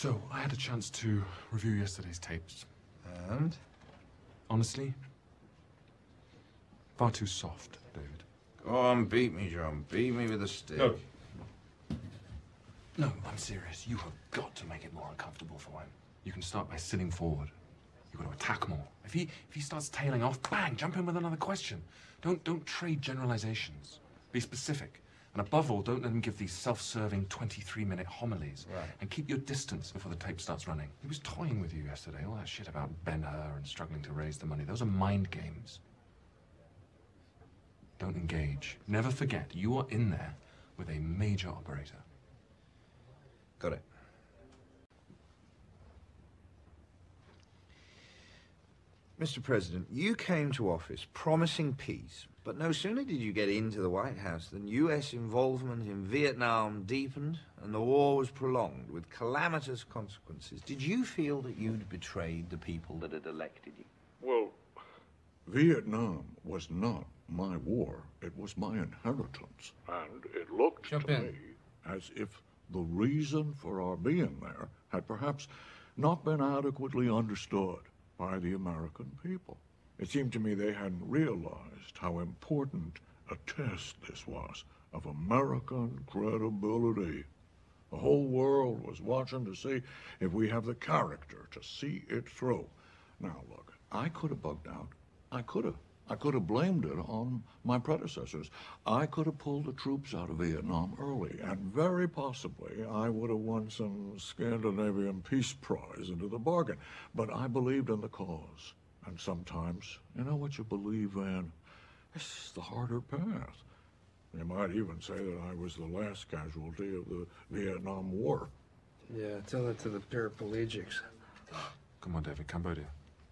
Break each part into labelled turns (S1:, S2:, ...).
S1: So, I had a chance to review yesterday's tapes.
S2: And?
S1: Honestly, far too soft, David.
S2: Go on, beat me, John. Beat me with a stick.
S1: No. No, I'm serious. You have got to make it more uncomfortable for him. You can start by sitting forward. You've got to attack more. If he starts tailing off, bang, jump in with another question. Don't trade generalizations. Be specific. And above all, don't let him give these self-serving 23-minute homilies.
S2: Right.
S1: And keep your distance before the tape starts running. He was toying with you yesterday. All that shit about Ben-Hur and struggling to raise the money. Those are mind games. Don't engage. Never forget, you are in there with a major operator.
S2: Got it. Mr. President, you came to office promising peace, but no sooner did you get into the White House than U.S. involvement in Vietnam deepened and the war was prolonged with calamitous consequences. Did you feel that you'd betrayed the people that had elected you?
S3: Well, Vietnam was not my war. It was my inheritance. And it looked to me as if the reason for our being there had perhaps not been adequately understood by the American people. It seemed to me they hadn't realized how important a test this was of American credibility. The whole world was watching to see if we have the character to see it through. Now, look, I could have bugged out. I could have blamed it on my predecessors. I could have pulled the troops out of Vietnam early, and very possibly I would have won some Scandinavian Peace Prize into the bargain. But I believed in the cause. And sometimes, you know what you believe in? It's the harder path. You might even say that I was the last casualty of the Vietnam War.
S4: Yeah, tell that to the paraplegics.
S1: Come on, David, Cambodia.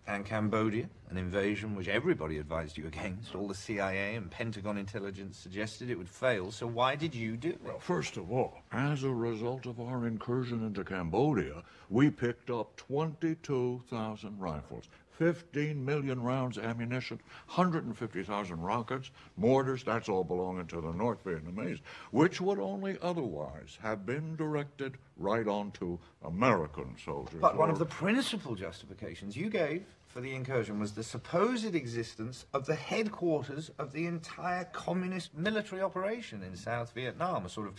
S2: And Cambodia, an invasion which everybody advised you against. All the CIA and Pentagon intelligence suggested it would fail, so why did you do it?
S3: Well, first of all, as a result of our incursion into Cambodia, we picked up 22,000 rifles, 15 million rounds ammunition, 150,000 rockets, mortars, that's all belonging to the North Vietnamese, which would only otherwise have been directed right onto American soldiers.
S2: But one of the principal justifications you gave for the incursion was the supposed existence of the headquarters of the entire communist military operation in South Vietnam, a sort of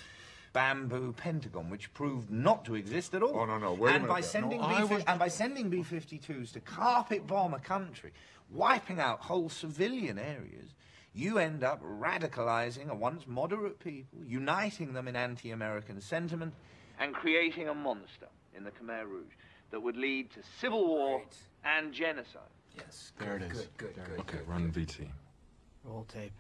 S2: bamboo Pentagon, which proved not to exist at all.
S3: Oh, no, wait a minute.
S2: By sending by sending B-52s to carpet bomb a country, wiping out whole civilian areas, you end up radicalizing a once moderate people, uniting them in anti-American sentiment, and creating a monster in the Khmer Rouge that would lead to civil war and genocide.
S4: Yes,
S1: There it is.
S4: Good.
S1: Okay, run VT.
S4: Roll tape.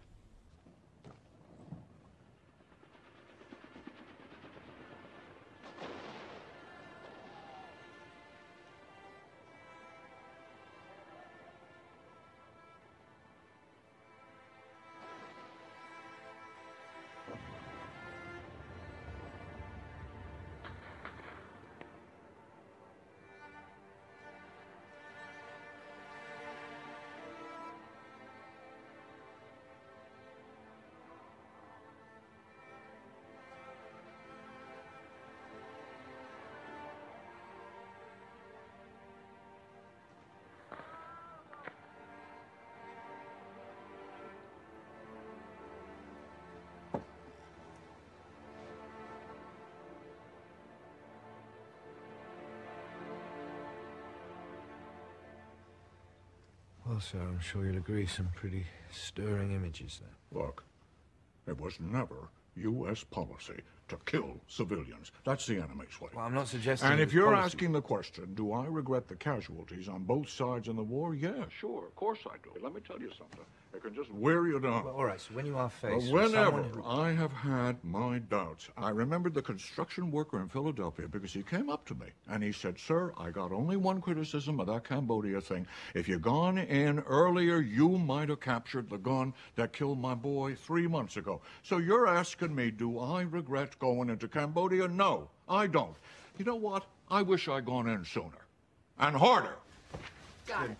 S4: Well, sir, I'm sure you'll agree, some pretty stirring images there.
S3: Look, it was never U.S. policy to kill civilians. That's the enemy's way.
S2: Well, I'm not suggesting...
S3: And
S2: it
S3: if
S2: was
S3: you're
S2: policy.
S3: asking the question, do I regret the casualties on both sides in the war? Yeah, sure, of course I do. Let me tell you something. It can just wear you down.
S2: Well, all right, so when you are faced with
S3: Whenever
S2: someone who...
S3: I have had my doubts, I remembered the construction worker in Philadelphia because he came up to me and he said, "Sir, I got only one criticism of that Cambodia thing. If you'd gone in earlier, you might have captured the gun that killed my boy 3 months ago." So you're asking me, do I regret going into Cambodia? No, I don't. You know what? I wish I'd gone in sooner and harder.
S5: Got it.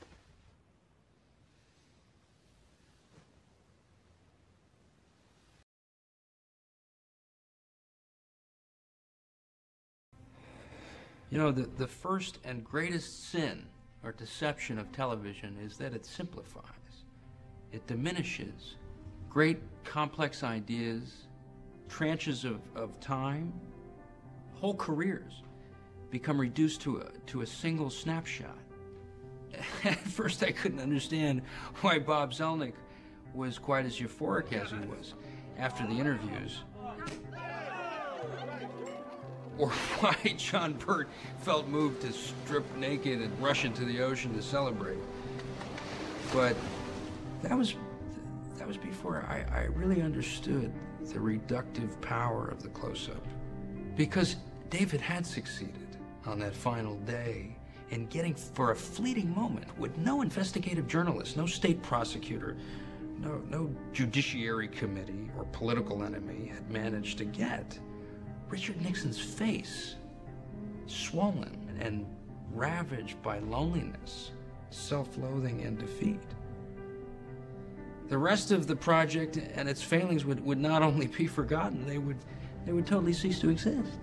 S5: You know, the first and greatest sin or deception of television is that it simplifies. It diminishes great complex ideas, tranches of time, whole careers become reduced to a single snapshot. At first I couldn't understand why Bob Zelnick was quite as euphoric as he was after the interviews, or why John Burt felt moved to strip naked and rush into the ocean to celebrate. But that was before I really understood the reductive power of the close-up. Because David had succeeded on that final day in getting, for a fleeting moment, what no investigative journalist, no state prosecutor, no judiciary committee or political enemy had managed to get. Richard Nixon's face, swollen and ravaged by loneliness, self-loathing, and defeat. The rest of the project and its failings would not only be forgotten, they would totally cease to exist.